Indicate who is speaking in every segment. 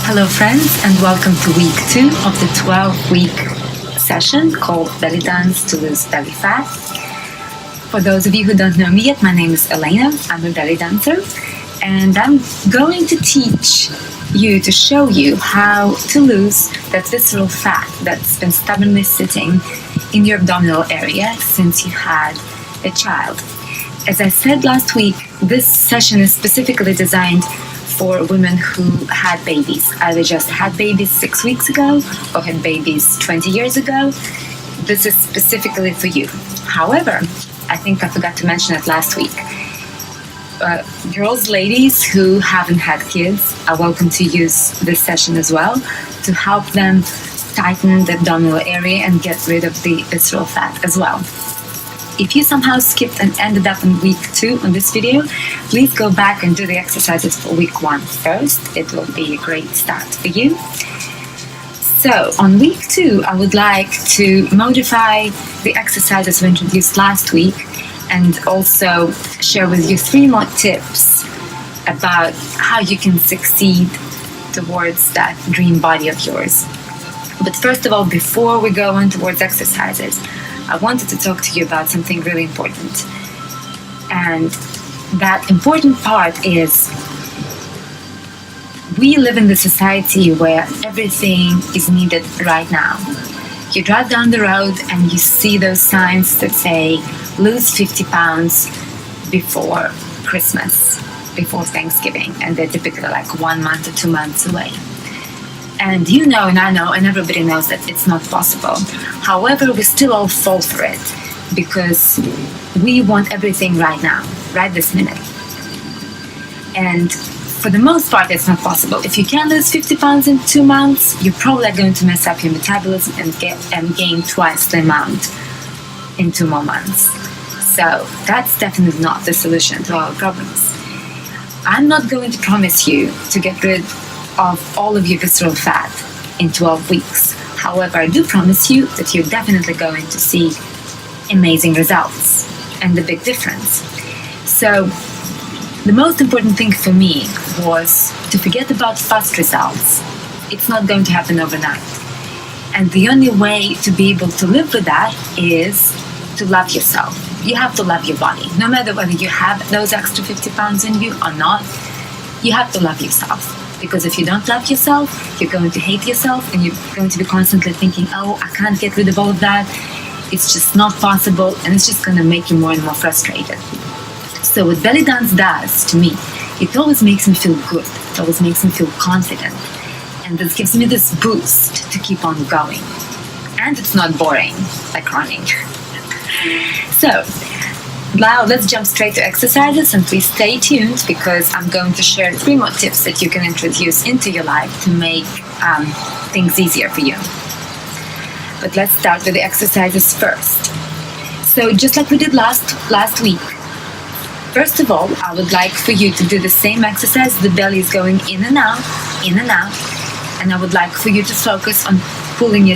Speaker 1: Hello friends, and welcome to week 2 of the 12-week session called Bellydance to lose belly fat. For those of you who don't know me yet, my name is Elena. I'm a belly dancer, and I'm going to teach you, to show you how to lose that visceral fat that's been stubbornly sitting in your abdominal area since you had a child. As I said last week, this session is specifically designed for women who had babies, either just had babies 6 weeks ago or had babies 20 years ago. This is specifically for you. However, I think I forgot to mention it last week. Ladies who haven't had kids are welcome to use this session as well to help them tighten the abdominal area and get rid of the visceral fat as well. If you somehow skipped and ended up in week 2 on this video, please go back and do the exercises for week 1 first. It will be a great start for you. So on week 2, I would like to modify the exercises we introduced last week and also share with you 3 more tips about how you can succeed towards that dream body of yours. But first of all, before we go on towards exercises, I wanted to talk to you about something really important. And that important part is we live in the society where everything is needed right now. You drive down the road and you see those signs that say, lose 50 pounds before Christmas, before Thanksgiving, and they're typically like 1 month or 2 months away. And you know, and I know, and everybody knows that it's not possible. However, we still all fall for it because we want everything right now, right this minute. And for the most part, it's not possible. If you can lose 50 pounds in 2 months, you're probably going to mess up your metabolism and gain twice the amount in 2 more months. So that's definitely not the solution to our problems. I'm not going to promise you to get rid of all of your visceral fat in 12 weeks. However, I do promise you that you're definitely going to see amazing results and a big difference. So the most important thing for me was to forget about fast results. It's not going to happen overnight. And the only way to be able to live with that is to love yourself. You have to love your body. No matter whether you have those extra 50 pounds in you or not, you have to love yourself. Because if you don't love yourself, you're going to hate yourself and you're going to be constantly thinking, oh, I can't get rid of all of that. It's just not possible, and it's just going to make you more and more frustrated. So what Bellydance does to me, it always makes me feel good. It always makes me feel confident. And this gives me this boost to keep on going. And it's not boring, like running. So now let's jump straight to exercises, and please stay tuned because I'm going to share 3 more tips that you can introduce into your life to make things easier for you. But let's start with the exercises first. So just like we did last week, first of all, I would like for you to do the same exercise. The belly is going in and out, and I would like for you to focus on pushing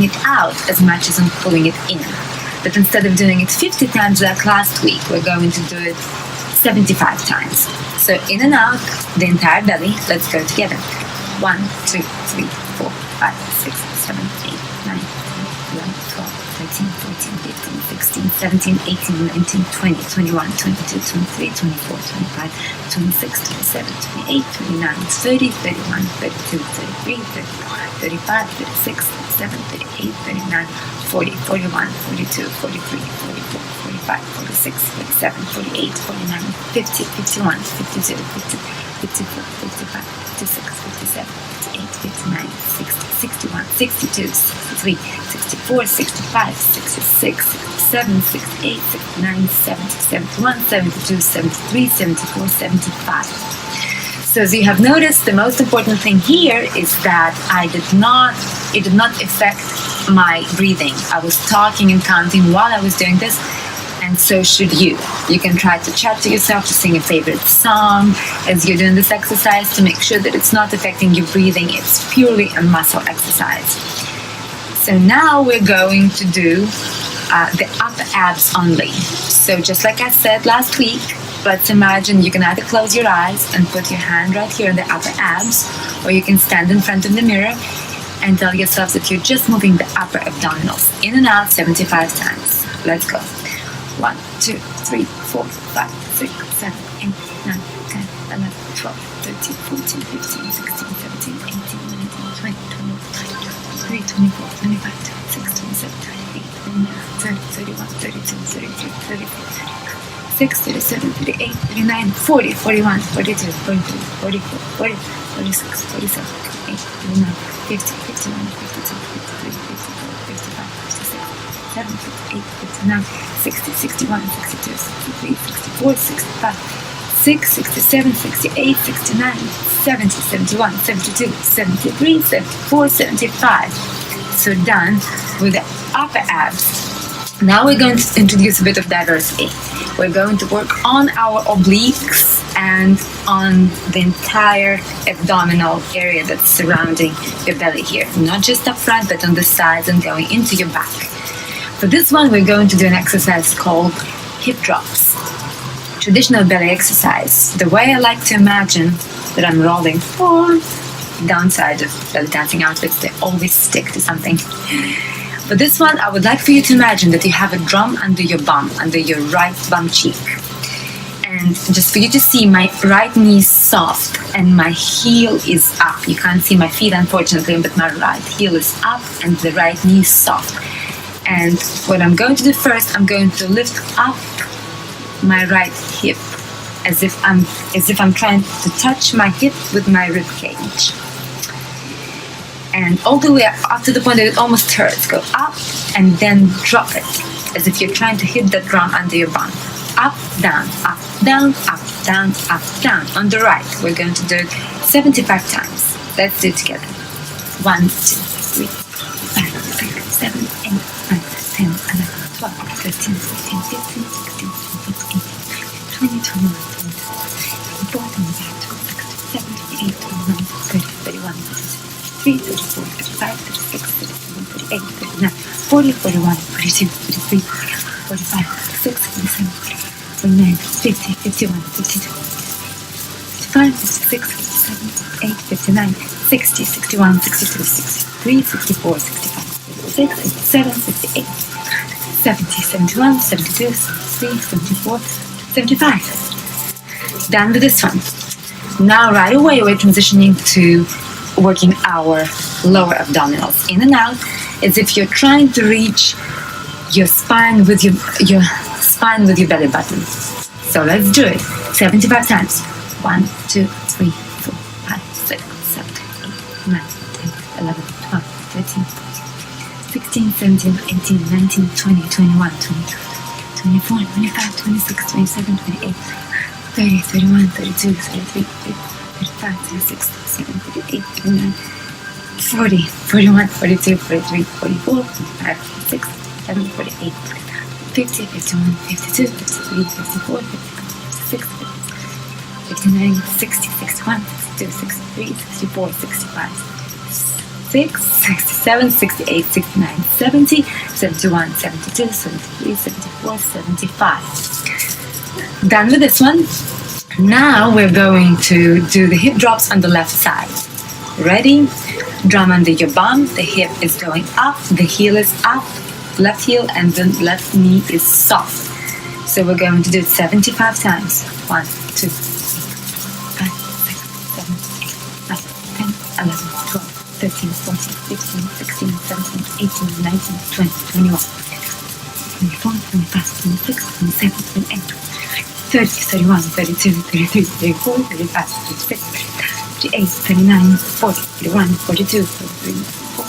Speaker 1: it out as much as on pulling it in. But instead of doing it 50 times like last week, we're going to do it 75 times. So in and out, the entire belly. Let's go together. 1, 2, 3, 4, 5, 6, 7, 8, 9, 10, 11, 12, 13, 14, 15, 16, 17, 18, 19, 20, 21, 22, 23, 24, 25, 26, 27, 28, 29, 30, 31, 32, 33, 34, 35, 36, 37, 38, 39, 40, 41, 42, 43, 44, 45, 46, 47, 48, 49, 50, 51, 52, 54, 55, 56, 57, 58, 59, 60, 61, 62, 63, 64, 65, 66, 67, 68, 69, 70, 71, 72, 73, 74, 75. So as you have noticed, the most important thing here is that it did not affect my breathing. I was talking and counting while I was doing this, and so should you. You can try to chat to yourself, to sing a favorite song as you're doing this exercise to make sure that it's not affecting your breathing. It's purely a muscle exercise. So now we're going to do the upper abs only. So just like I said last week, let's imagine you can either close your eyes and put your hand right here in the upper abs, or you can stand in front of the mirror and tell yourself that you're just moving the upper abdominals in and out 75 times. Let's go. 1, 2, 3, 4, 5, 6, 7, 8, 9, 10, 11, 12, 13, 14, 15, 16, 17, 18, 19, 20, 21, 23, 24, 25, 26, 27, 28, 29, 30, 31, 32, 33, 34, 36, 37, 38, 39, 40, 41, 42, 43, 44, 40, 46, 47, 48, 49, 50, 51, 52, 53, 54, 55, 56, 57, 58, 59, 60, 61, 62, 63, 64, 65, 6, 67, 68, 69, 70, 71, 72, 73, 74, 75. So done with the upper abs. Now we're going to introduce a bit of diversity. We're going to work on our obliques and on the entire abdominal area that's surrounding your belly here. Not just up front, but on the sides and going into your back. For this one, we're going to do an exercise called hip drops. Traditional belly exercise. The way I like to imagine that I'm rolling forward, downside of belly dancing outfits, they always stick to something. For this one, I would like for you to imagine that you have a drum under your bum, under your right bum cheek. And just for you to see, my right knee is soft and my heel is up. You can't see my feet, unfortunately, but my right heel is up and the right knee is soft. And what I'm going to do first, I'm going to lift up my right hip as if I'm trying to touch my hip with my rib cage. And all the way up to the point that it almost hurts. Go up and then drop it as if you're trying to hit that drum under your bum. Up, down, up, down, up, down, up, down. On the right, we're going to do it 75 times. Let's do it together. 1, 2, 3, 5, 6, 7, 8, 9, 10, 11, 12, 13, 14, 15, 16, 17, 18, 20, 21, 22, 24, 25, 26, 27, 28, 29, 30, 31, 33, 34, 35, 36, 37, 38, 39, 40, 41, 42, 43, 45, 46, 47, 49, 50, 51, 52, 55, 56, 57, 58, 59, 60, 61, 62, 63, 64, 65, 66, 67, 68, 70, 71, 72, 73, 74, 75. Done with this one. Now right away we're transitioning to working our lower abdominals in and out as if you're trying to reach your spine with your spine with your belly button. So let's do it 75 times. 1, 2, 3, 4, 5, 6, 7, 8, 9, 10, 11, 12, 13, 14, 16, 17, 18, 19, 20, 21, 22, 24, 25, 26, 27, 28, 30, 31, 32, 33, 35, 36, 37, 38, 39, 40, 41, 42, 43, 44, 45, 46, 47, 48, 50, 51, 52, 53, 54, 55, 56, 59, 60, 61, 62, 63, 64, 65, 6, 67, 68, 69, 70, 71, 72, 73, 74, 75. Done with this one. Now we're going to do the hip drops on the left side. Ready? Drum under your bum, the hip is going up, the heel is up, left heel, and the left knee is soft. So we're going to do it 75 times. 1, 2, 3, 4, 5, 6, 7, 8, 9, 10, 11, 12, 13, 14, 15, 16, 17, 18, 19, 20, 21, 24, 25, 26, 27, 28, 30, 31, 32, 33, 34, 35, 36, 38, 39, 40, 41, 42, 43, 44,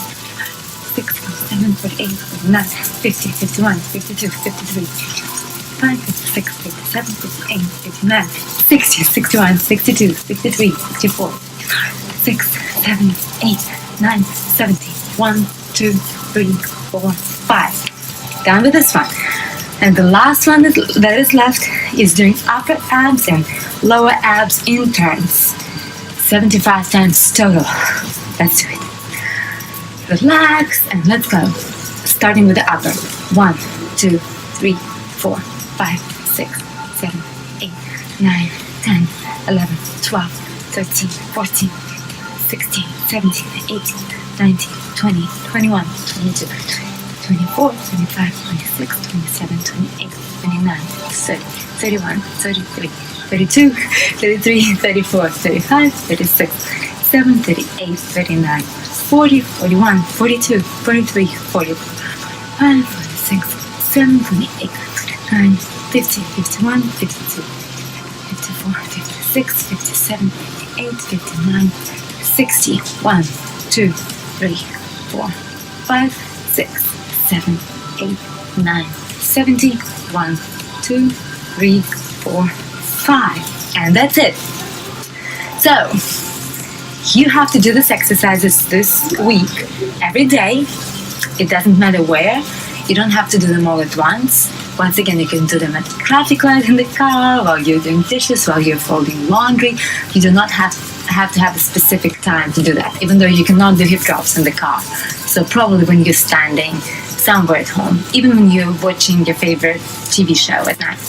Speaker 1: 46, 47, 48, 49, 50, 51, 52, 53, 55, 56, 57, 58, 59, 60, 61, 62, 63, 64, 6, 7, 8, 9, 70, 1, 2, 3, 4, 5. Down with this one. And the last one that is left is doing upper abs and lower abs in turns. 75 times total. Let's do it. Relax and let's go. Starting with the upper. 1, 2, 3, 4, 5, 6, 7, 8, 9, 10, 11, 12, 13, 14, 16, 17, 18, 19, 20, 21, 22, 24, 25, 26, 27, 28, 29, 30, 31, 33, 32, 33, 34, 35, 36, 37, 38, 39, 40, 41, 42, 43, 44, 45, 46, 47, 48, 49, 50, 51, 52, 54, 56, 57, 58, 59, 60, 1, 2, 3, 4, 5, 6, 7, 8, 9, 70, 1, 2, 3, 4, 5. And that's it. So, you have to do these exercises this week, every day. It doesn't matter where. You don't have to do them all at once. Once again, you can do them at the traffic light in the car, while you're doing dishes, while you're folding laundry. You do not have to have a specific time to do that, even though you cannot do hip drops in the car. So probably when you're standing somewhere at home, even when you're watching your favorite TV show at night.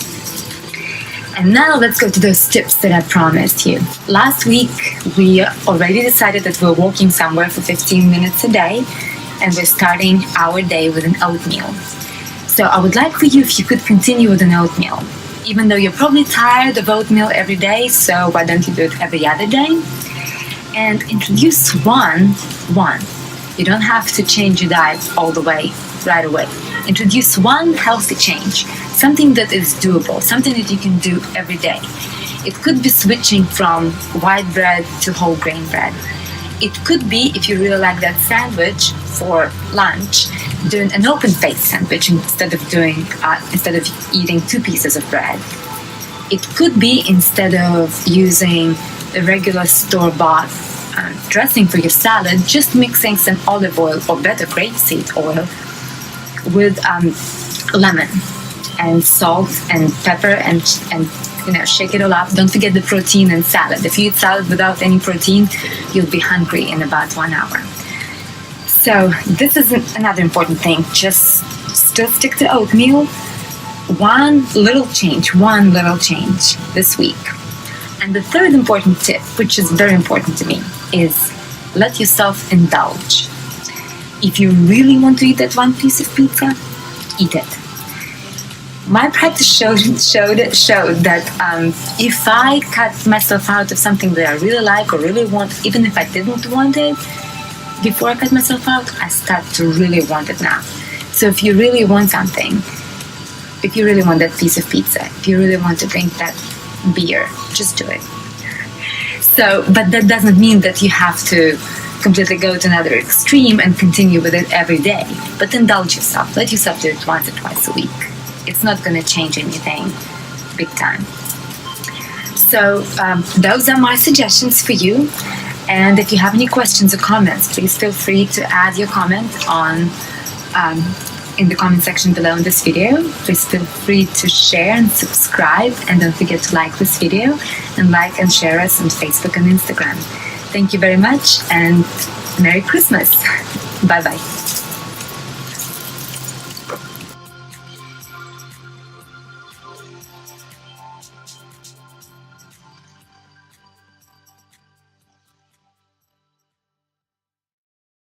Speaker 1: And now let's go to those tips that I promised you. Last week, we already decided that we're walking somewhere for 15 minutes a day, and we're starting our day with an oatmeal. So I would like for you if you could continue with an oatmeal, even though you're probably tired of oatmeal every day, so why don't you do it every other day? And introduce one. You don't have to change your diet all the way, right away. Introduce one healthy change, something that is doable, something that you can do every day. It could be switching from white bread to whole grain bread. It could be, if you really like that sandwich for lunch, doing an open-faced sandwich instead of eating 2 pieces of bread. It could be, instead of using a regular store-bought dressing for your salad, just mixing some olive oil or better grapeseed oil with lemon and salt and pepper and shake it all up. Don't forget the protein in salad. If you eat salad without any protein, you'll be hungry in about 1 hour. So this is another important thing. Just still stick to oatmeal. One little change this week. And the third important tip, which is very important to me, is let yourself indulge. If you really want to eat that one piece of pizza, eat it. My practice showed that if I cut myself out of something that I really like or really want, even if I didn't want it before I cut myself out, I start to really want it now. So if you really want something, if you really want that piece of pizza, if you really want to drink that beer, just do it. So, but that doesn't mean that you have to completely go to another extreme and continue with it every day. But indulge yourself. Let yourself do it once or twice a week. It's not going to change anything big time. So those are my suggestions for you. And if you have any questions or comments, please feel free to add your comment in the comment section below in this video. Please feel free to share and subscribe, and don't forget to like this video and like and share us on Facebook and Instagram. Thank you very much, and Merry Christmas. Bye-bye.